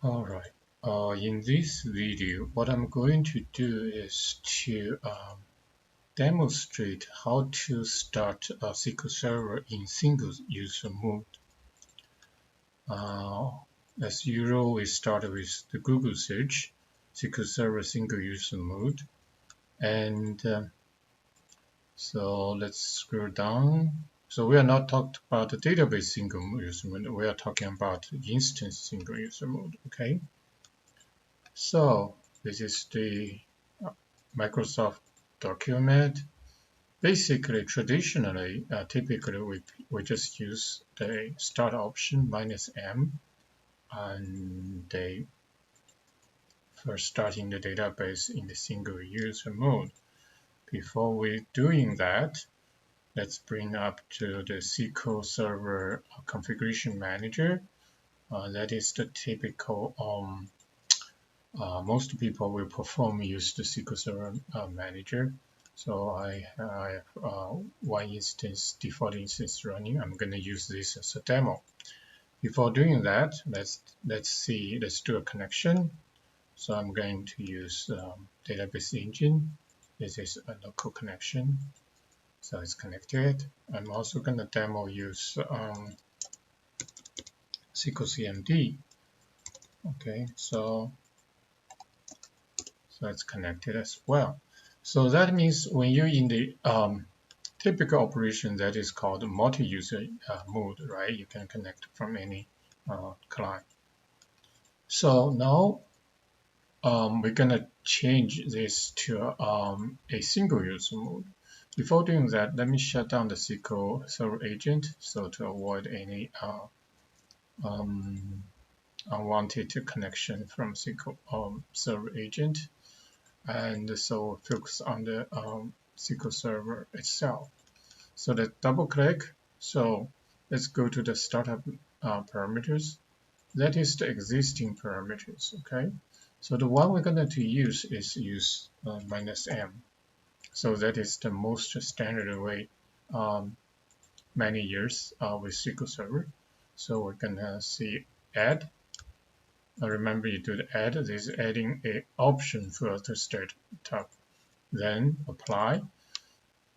Alright, in this video, what I'm going to do is to demonstrate how to start a SQL Server in single user mode. As usual, we start with the Google search, SQL Server single user mode. And so let's scroll down. So we are not talking about the database single user mode, we are talking about instance single user mode, okay? So this is the Microsoft document. Basically, traditionally, typically we just use the start option -m and for starting the database in the single user mode. Before we doing that, let's bring up to the SQL Server configuration manager. That is the typical most people will perform use the SQL Server manager. So I have one instance, default instance running. I'm going to use this as a demo. Before doing that, let's do a connection. So I'm going to use database engine. This is a local connection. So it's connected. I'm also going to demo use SQL CMD. Okay, so it's connected as well. So that means when you're in the typical operation that is called multi-user mode, right? You can connect from any client. So now we're gonna change this to a single user mode. Before doing that, let me shut down the SQL Server agent, so to avoid any unwanted connection from SQL Server agent. And so focus on the SQL Server itself. So let's double click. So let's go to the startup parameters. That is the existing parameters, okay? So the one we're going to use is -m. So that is the most standard way many years with SQL Server. So we're going to see add. Remember you do the add, this is adding a option for to start up. Then apply.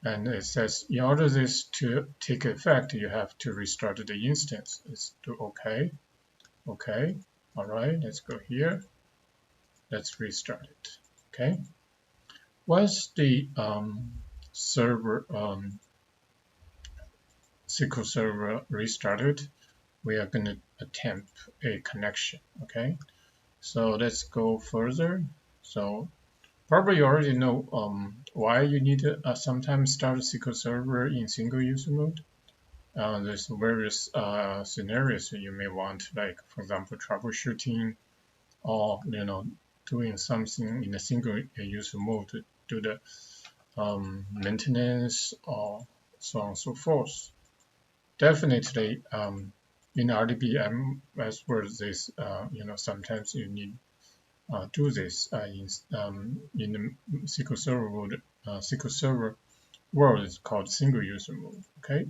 And it says in order this to take effect, you have to restart the instance. Let's do OK. OK. All right, let's go here. Let's restart it. Okay. Once the server SQL Server restarted, we are going to attempt a connection. Okay. So let's go further. So probably you already know why you need to sometimes start a SQL Server in single user mode. There's various scenarios you may want, like for example troubleshooting, or doing something in a single user mode to do the maintenance, or so on and so forth. Definitely in RDBM as well as this, sometimes you need do this in the SQL Server mode. SQL Server world is called single user mode. Okay,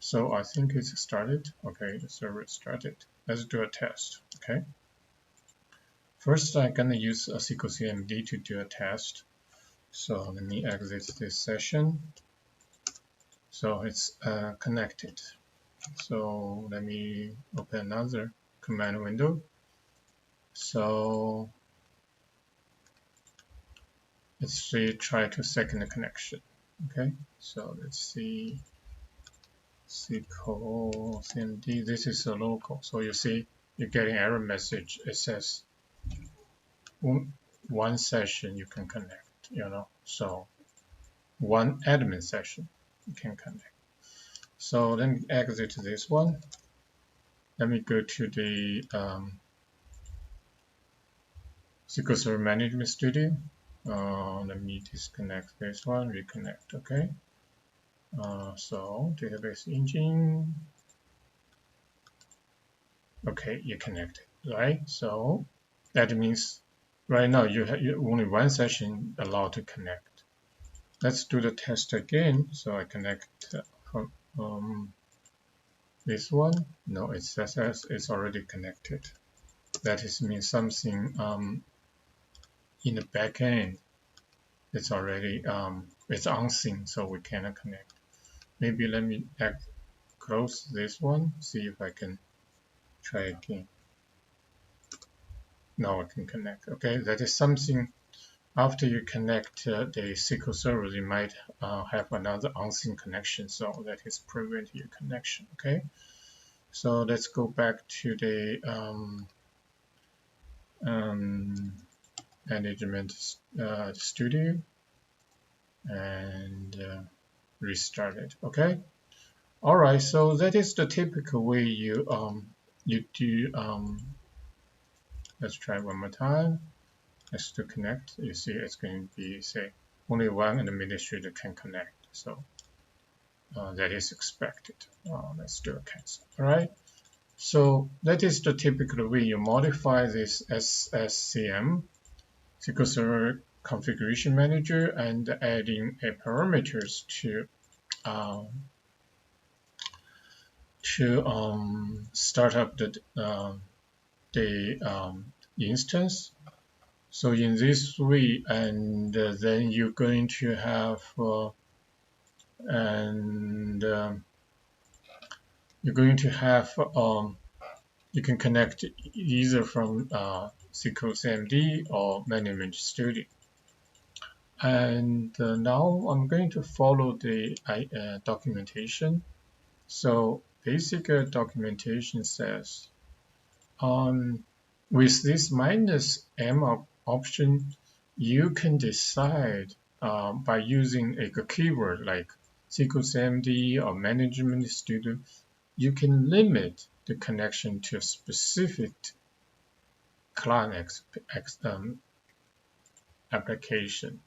so I think it's started. Okay, the server started. Let's do a test. Okay, first I'm gonna use a SQL CMD to do a test. So let me exit this session. So it's connected. So let me open another command window. So let's see, try to second connection. Okay, so let's see SQL CMD. This is a local. So you see, you're getting error message. It says one session you can connect. So one admin session you can connect. So let me exit this one. Let me go to the SQL Server Management Studio. Let me disconnect this one, reconnect, okay? So database engine. Okay, you connected, right? So that means right now you have only one session allowed to connect. Let's do the test again. So I connect from this one. No, it says it's already connected. that means something in the back end it's already it's unseen, so we cannot connect. Maybe let me close this one, see if I can try again. Now I can connect. Okay, that is something after you connect the SQL Server, you might have another unseen connection, so that is prevent your connection. Okay, so let's go back to the management studio and restart it. Okay. All right. So that is the typical way you do. Let's try one more time. Let's to connect. You see, it's going to be say only one administrator can connect. So that is expected. Let's do a cancel. All right. So that is the typical way you modify this SSCM SQL Server Configuration Manager and adding a parameters to start up the instance. So in this way, and then you're going to have you can connect either from SQL CMD or Management Studio. And now I'm going to follow the documentation. So basic documentation says, with this -m option, you can decide by using a keyword like SQL CMD or Management Studio, you can limit the connection to a specific client application.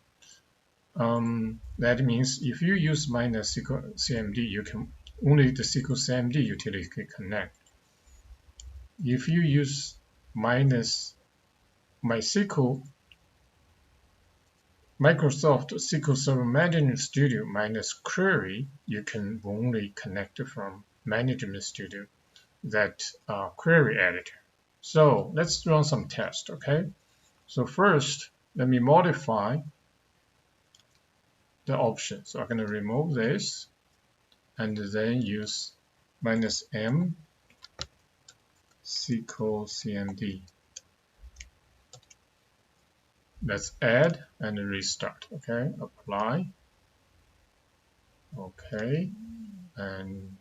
That means if you use -SQL CMD, you can only the SQL CMD utility can connect. If you use -MySQL Microsoft SQL Server Management Studio -query, you can only connect from Management Studio, that query editor. So let's run some tests, okay? So first, let me modify the option. So I'm going to remove this and then use -m SQL CMD. Let's add and restart. Okay, apply. Okay, and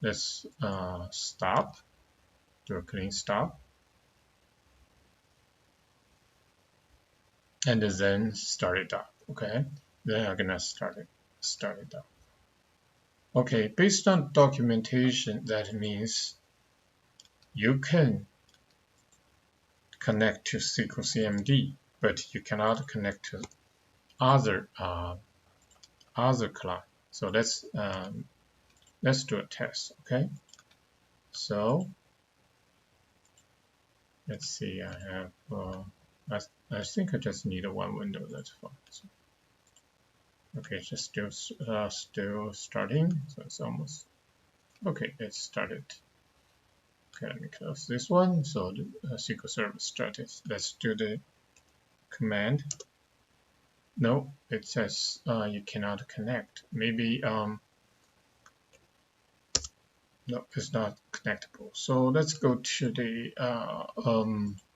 let's stop. Do a clean stop, and then start it up. Okay, then I'm gonna start it up. Okay, based on documentation, that means you can connect to SQL CMD, but you cannot connect to other client. So let's do a test. Okay, so let's see. I have I think I just need one window. That's fine. So, okay, just still starting. So it's almost okay. It started. Okay, let me close this one. So the SQL Server started. Let's do the command. No, it says you cannot connect. Maybe no, it's not connectable. So let's go to the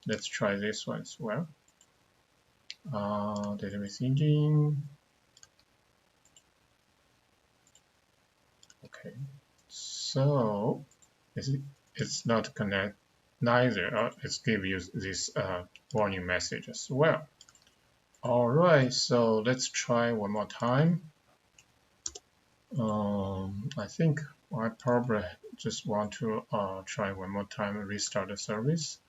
let's try this one as well. Database engine. Okay, so it's not connect neither. It's give you this warning message as well. All right, so let's try one more time. I think I probably just want to try one more time and restart the service.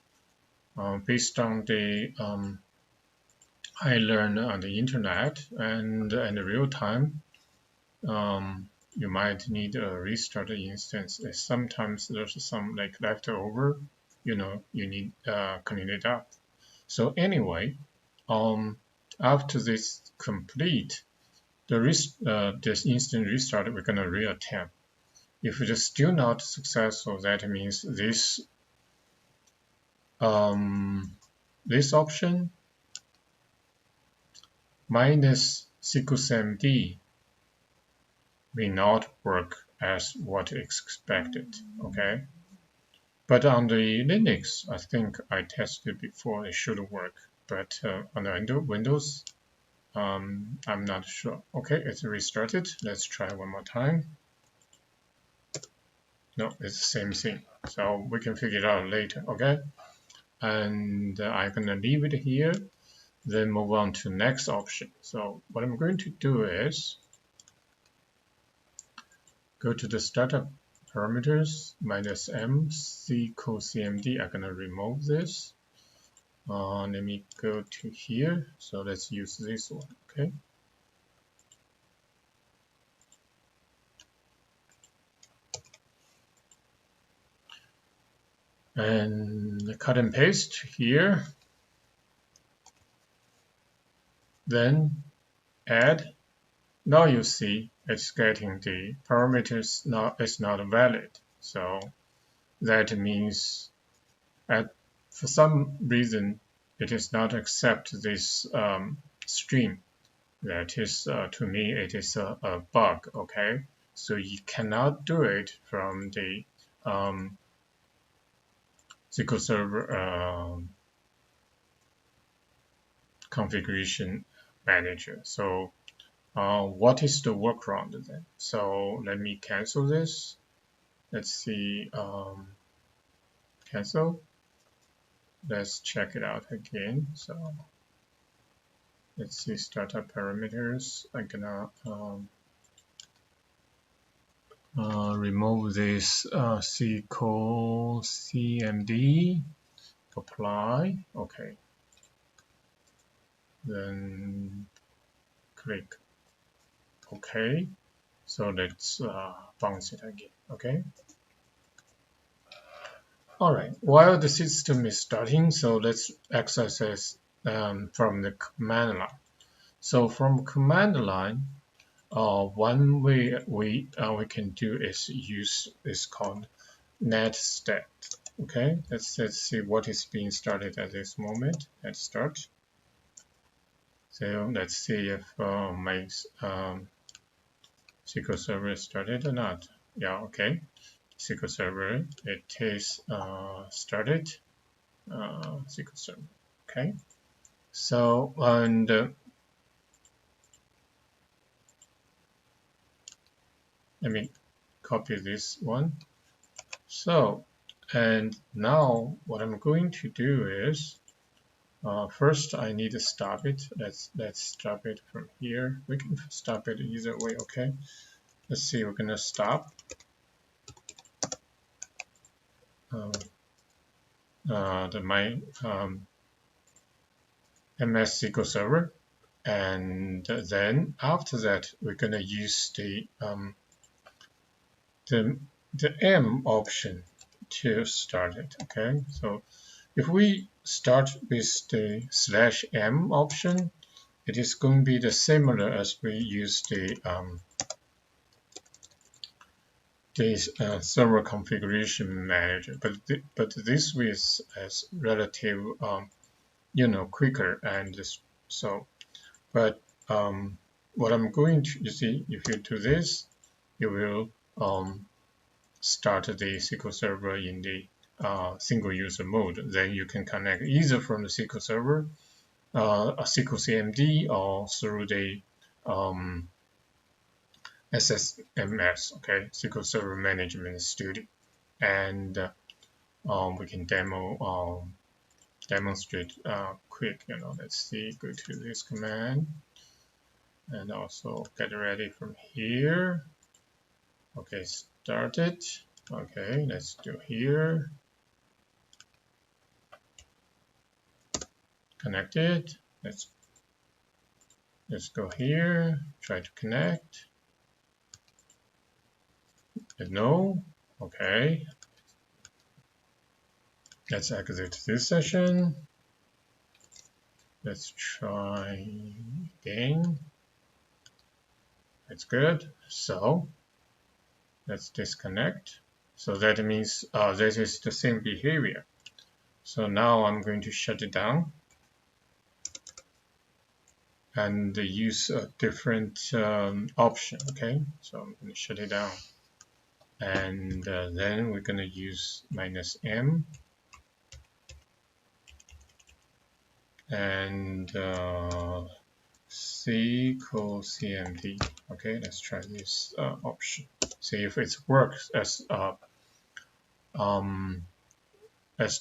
Based on the I learned on the internet and in real time, you might need a restart instance. Sometimes there's some like leftover, you need clean it up. So anyway, after this complete, this instant restart, we're gonna reattempt. If it is still not successful, that means this this option minus SQLCMD may not work as what is expected, okay? But on the Linux, I think I tested before, it should work. But on the Windows, I'm not sure. Okay, it's restarted. Let's try one more time. No, it's the same thing. So we can figure it out later, okay? And I'm gonna leave it here, then move on to next option. So what I'm going to do is go to the startup parameters minus m SQLCMD. I'm gonna remove this. Let me go to here. So let's use this one, okay? And cut and paste here. Then add. Now you see it's getting the parameters now is not valid. So that means for some reason it is not accept this string. That is to me it is a bug. Okay, so you cannot do it from the SQL Server configuration manager. So what is the workaround then? So let me cancel this. Let's see, cancel. Let's check it out again. So let's see startup parameters. I'm gonna remove this SQL CMD, apply, okay. Then click OK. So let's bounce it again, okay? All right, while the system is starting, so let's access from the command line. So from command line, one way we can do is use is called net stat. Okay, let's see what is being started at this moment. Let's start. So let's see if my SQL Server started or not. Yeah, okay. SQL Server, it is started. SQL Server. Okay. So and let me copy this one. So and now what I'm going to do is first I need to stop it. Let's stop it from here. We can stop it either way. Okay. Let's see. We're gonna stop. My MS SQL Server, and then after that we're gonna use the M option to start it. Okay, so if we start with the /m option, it is going to be the similar as we use the server configuration manager, but this is as relative quicker, and so but what I'm going to, you see, if you do this, you will start the SQL Server in the single user mode. Then you can connect either from the SQL Server, a SQL CMD, or through the SSMS, okay, SQL Server Management Studio, and we can demonstrate quick. Let's see. Go to this command, and also get ready from here. Okay, start it. Okay, let's do here. Connect it. Let's go here. Try to connect. No. Okay. Let's exit this session. Let's try again. That's good. So let's disconnect. So that means this is the same behavior. So now I'm going to shut it down and use a different option. Okay, so I'm going to shut it down, and then we're going to use -m and SQL CMD. Okay, let's try this option. See if it works as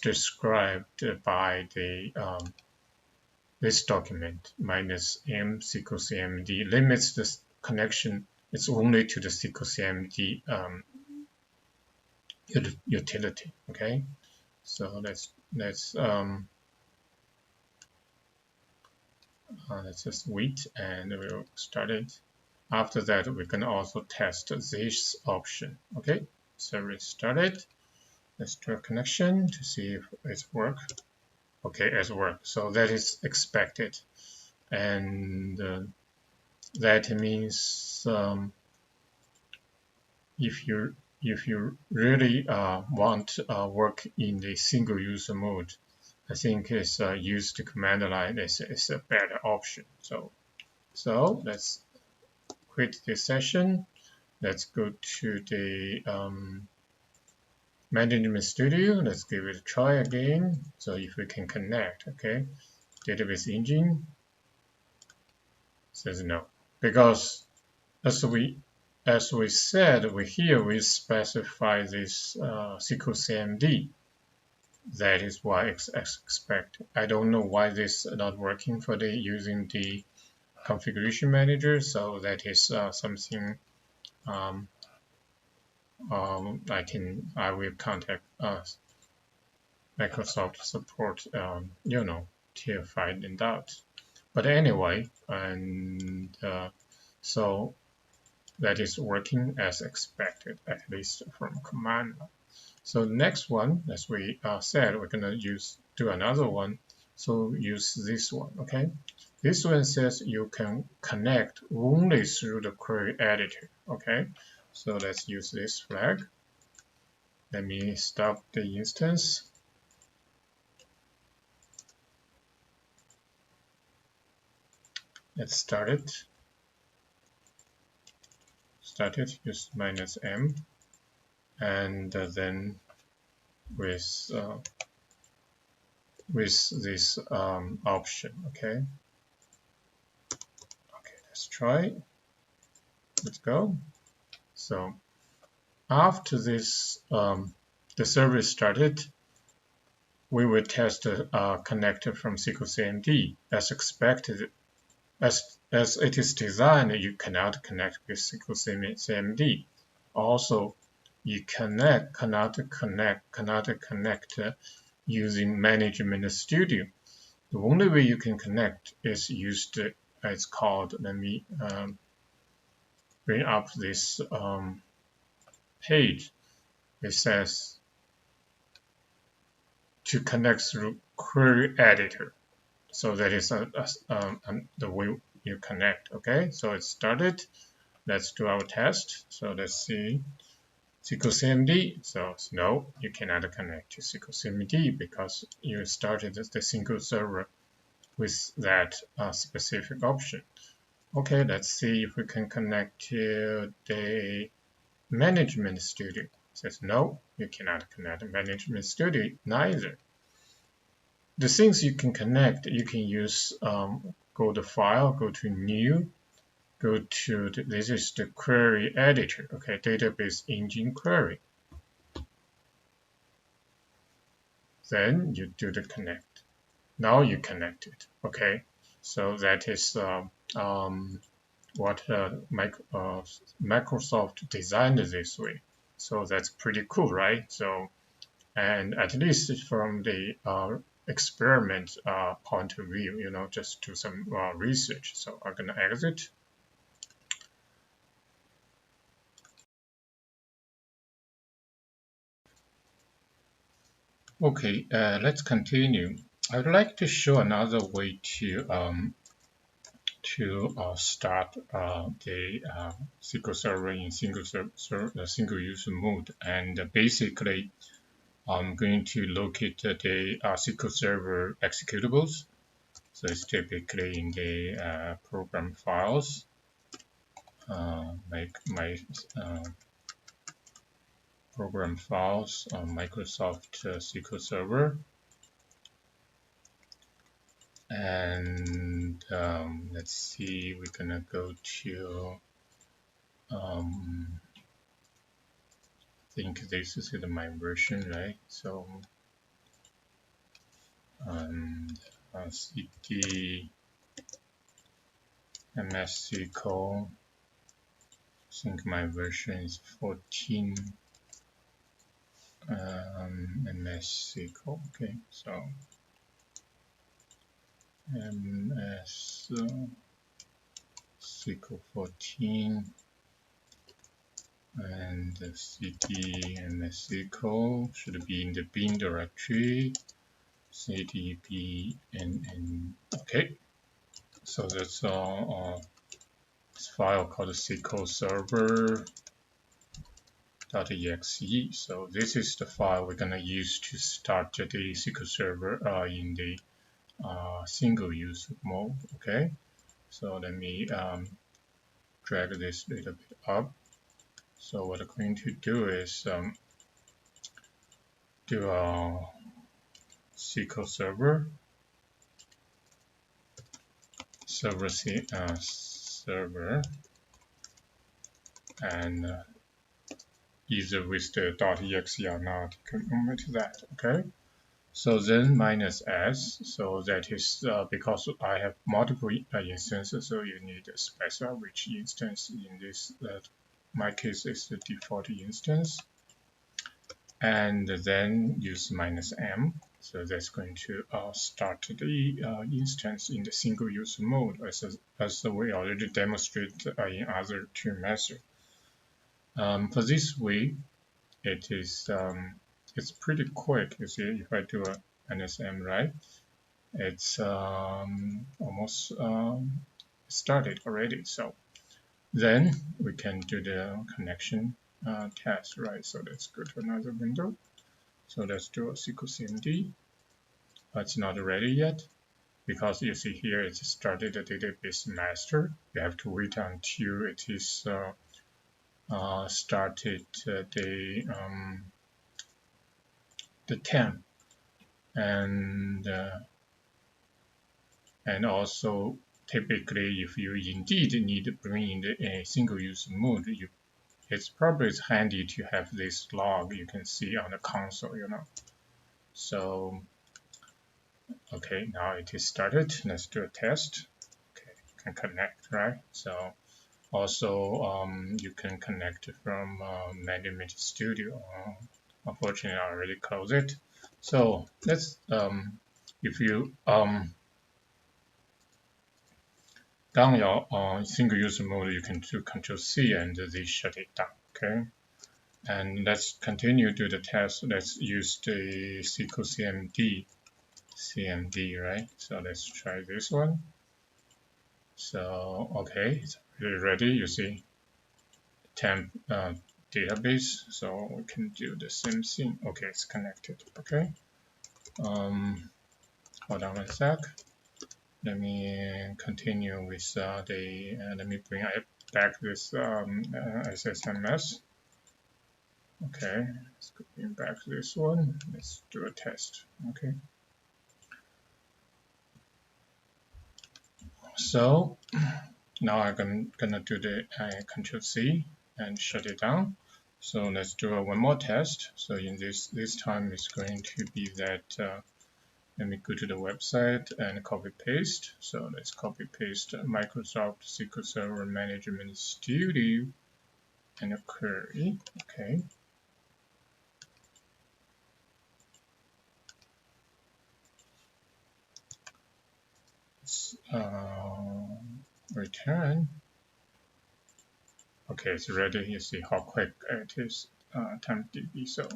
described by the this document. -m SQL CMD limits the connection. It's only to the SQL CMD utility. Okay, so let's just wait and we'll start it. After that, we can also test this option. Okay, so we started. Let's do a connection to see if it's work. Okay, it's worked. So that is expected, and that means if you really want work in the single user mode, I think it's use the command line is a better option. So let's quit this session. Let's go to the Management Studio. Let's give it a try again. So if we can connect, okay, database engine says no, because as we said, we specify this SQL CMD. That is why it's expect. I don't know why this is not working for the using the configuration manager. So that is something I will contact Microsoft support, to find out. But anyway, and so that is working as expected, at least from command line. So next one, as we said, we're gonna do another one. So use this one, okay? This one says you can connect only through the query editor, okay? So let's use this flag. Let me stop the instance. Let's start it. Start it, use -m, and then with this option, okay? Okay, let's try. Let's go. So after this, the service started, we will test a connector from SQL CMD. As expected, as it is designed, you cannot connect with SQL CMD. Also, you cannot connect using Management Studio. The only way you can connect is used. It's called. Let me bring up this page. It says to connect through query editor. So that is the way you connect. Okay, so it started. Let's do our test. So let's see SQL CMD. So no, you cannot connect to SQL CMD because you started the single server with that specific option. Okay, let's see if we can connect to the Management Studio. It says no, you cannot connect Management Studio neither. The things you can connect, you can use go to File, go to New, go to this is the query editor. Okay, database engine query. Then you do the connect. Now you connect it. Okay, so that is what Microsoft designed this way. So that's pretty cool, right? So, and at least from the experiment point of view, just do some research. So I'm gonna exit. Okay, let's continue. I'd like to show another way to start the SQL Server in single user mode, and basically I'm going to locate the SQL Server executables. So it's typically in the program files. Make my program files on Microsoft SQL Server. And let's see, we're gonna go to I think this is my version, right? So cd ms SQL, I think my version is 14 ms SQL. Okay, so ms SQL 14 and cd ms SQL should be in the bin directory. cdbnn. Okay, so that's this file called SQL Server .exe. So this is the file we're gonna use to start the SQL Server in the single use mode. Okay, so let me drag this a little bit up. So what I'm going to do is do a SQL Server server and either with the .exe or not, you can omit that. Okay. So then minus s, so that is because I have multiple instances, so you need to specify which instance in this, my case is the default instance, and then use minus m, so that's going to start the instance in the single use mode as we already demonstrated in other two methods. For this way, it is it's pretty quick. You see, if I do a NSM right, it's almost started already. So then we can do the connection test, right? So let's go to another window. So let's do a SQL CMD. It's not ready yet because you see here it started the database master. You have to wait until it is started the temp and also typically if you indeed need to bring in a single use mode, it's probably handy to have this log you can see on the console, So okay, now it is started. Let's do a test. Okay, you can connect, right? So also you can connect from Management Studio. Unfortunately, I already closed it. So let's if you down your single user mode, you can do Control C and they shut it down. Okay, and let's continue to the test. Let's use the SQL CMD, right? So let's try this one. So okay, it's really ready. You see, temp database. So we can do the same thing. Okay, it's connected. Okay. Hold on one sec. Let me continue with let me bring back this SSMS. Okay, let's bring back this one. Let's do a test. Okay. So now I'm gonna do the Control C and shut it down. So let's do one more test. So in this time it's going to be that let me go to the website and copy paste. So let's copy paste Microsoft SQL Server Management Studio and a query. Okay. Let's return. Okay, it's ready. You see how quick it is, TempDB. So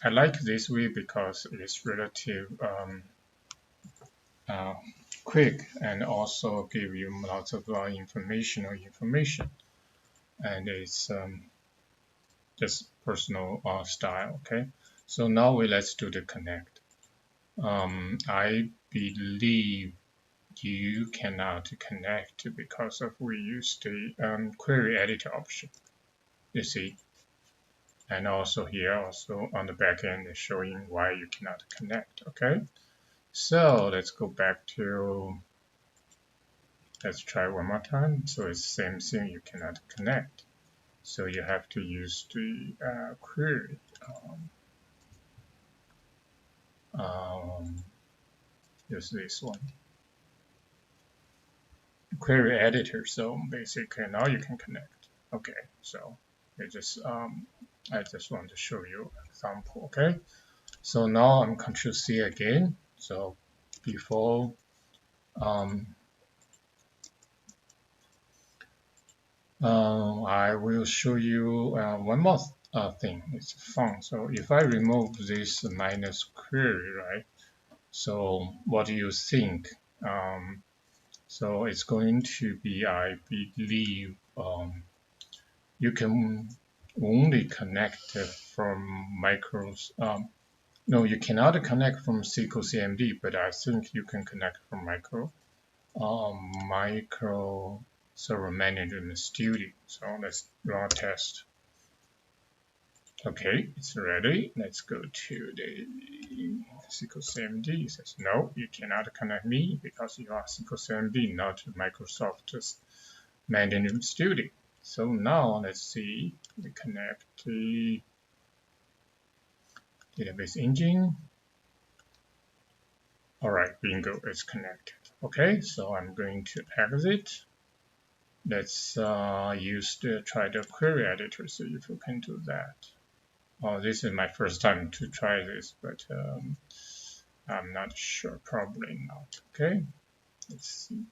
I like this way because it's relative quick and also give you lots of information, and it's just personal style. Okay, so now let's do the connect. I believe you cannot connect because of we use the query editor option. You see, and also here, also on the back end, is showing why you cannot connect. Okay, so let's go back to. Let's try one more time. So it's the same thing. You cannot connect. So you have to use the query. Use this one. Query editor. So basically now you can connect. Okay. So I just want to show you an example. Okay. So now I'm Control C again. So before I will show you one more thing. It's fun. So if I remove this minus query, right? So what do you think? So it's going to be, I believe, you can only connect from micros. No, you cannot connect from SQL CMD, but I think you can connect from micro server management studio. So let's run a test. Okay, it's ready. Let's go to the SQL CMD. It says, no, you cannot connect me because you are SQL CMD, not Microsoft Management Studio. So now let's see, we connect the database engine. All right, bingo, it's connected. Okay, so I'm going to exit. Let's try the query editor, see if we can do that. Oh, this is my first time to try this, but I'm not sure, probably not. Okay, let's see.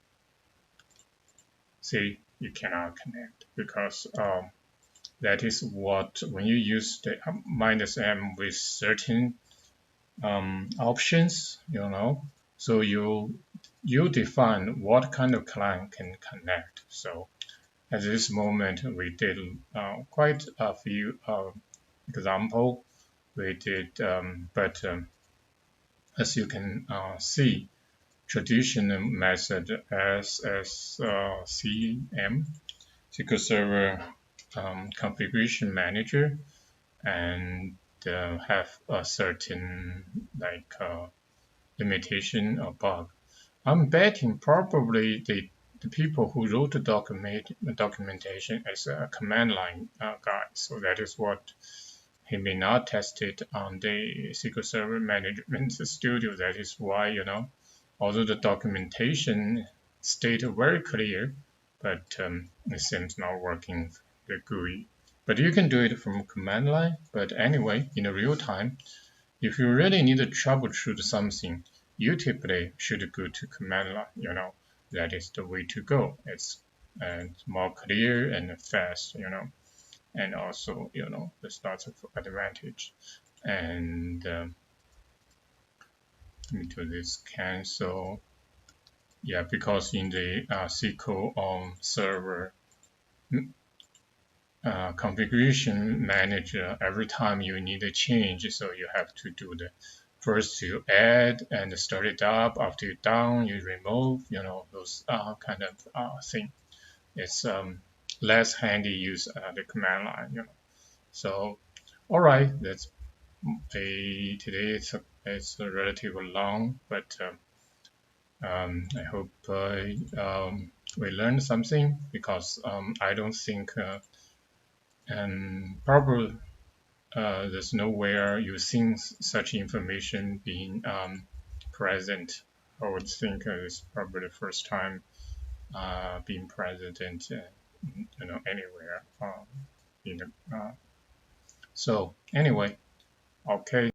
See, you cannot connect because that is what when you use the -m with certain options, so you define what kind of client can connect. So at this moment, we did quite a few example. We did, but as you can see, traditional method SSCM, SQL Server Configuration Manager, and have a certain limitation or bug. I'm betting probably the people who wrote the documentation as a command line guy. So that is what he may not test it on the SQL Server Management Studio. That is why, although the documentation stated very clear, but it seems not working the GUI. But you can do it from command line. But anyway, in the real time, if you really need to troubleshoot something, you typically should go to command line. That is the way to go. It's more clear and fast, and also, there's lots of advantage. And let me do this cancel. Yeah, because in the SQL Server configuration manager, every time you need a change, so you have to do the first you add and start it up. After you're done, you remove, those kind of thing. It's less handy use the command line, So, all right, that's today. It's a relatively long, but I hope we learned something because I don't think probably there's nowhere you think such information being present. I would think it's probably the first time being present, anywhere. In the, so anyway, okay.